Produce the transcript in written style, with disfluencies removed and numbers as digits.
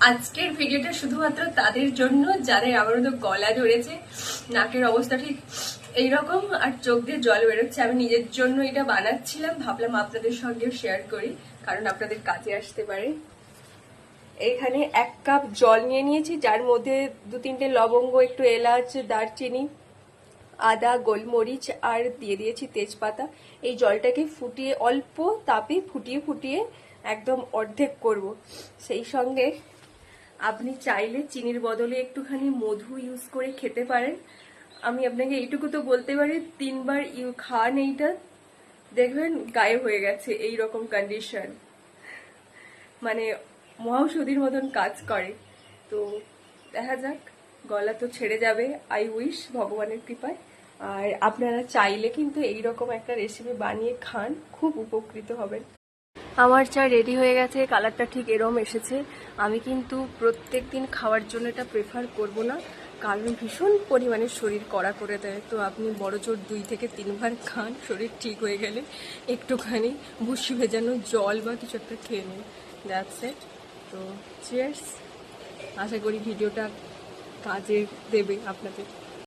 আজকের ভিডিওটা শুধুমাত্র তাদের জন্য যাদের আমারও তো গলা ধরেছে, নাকের অবস্থা ঠিক এইরকম আর চোখ দিয়ে জল বেরোচ্ছে। আমি নিজের জন্য এটা বানাচ্ছিলাম, ভাবলাম আপনাদের সঙ্গেও শেয়ার করি, কারণ আপনাদের কাজে আসতে পারে। এখানে 1 কাপ জল নিয়ে নিয়েছি, যার মধ্যে 2-3টে লবঙ্গ, একটু এলাচ, দারচিনি, আদা, গোলমরিচ আর দিয়ে দিয়েছি তেজপাতা। এই জলটাকে ফুটিয়ে, অল্প তাপে ফুটিয়ে ফুটিয়ে একদম অর্ধেক করব। সেই সঙ্গে আপনি চাইলে চিনির বদলে একটুখানি মধু ইউজ করে খেতে পারেন। আমি আপনাকে এইটুকু তো বলতে পারি, 3বার খান এইটা, দেখবেন গায়েব হয়ে গেছে এই রকম কন্ডিশন, মানে মহাঔষধির মতন কাজ করে। তো দেখা যাক, গলা তো ছেড়ে যাবে আই উইশ, ভগবানের কৃপায়। আর আপনারা চাইলে কিন্তু এইরকম একটা রেসিপি বানিয়ে খান, খুব উপকৃত হবেন। আমার চা রেডি হয়ে গেছে, কালারটা ঠিক এরম এসেছে। আমি কিন্তু প্রত্যেক দিন খাওয়ার জন্য এটা প্রেফার করব না, কারণ ভীষণ পরিমাণে শরীর কড়া করে দেয়। তো আপনি বড় জোর 2 থেকে 3বার খান, শরীর ঠিক হয়ে গেলে একটুখানি ভুসি ভেজানো জল বা কিছু একটা খেয়ে নিন, দ্যাটস ইট। তো চিয়ার্স, আশা করি ভিডিওটা কাজে দেবে আপনাদের।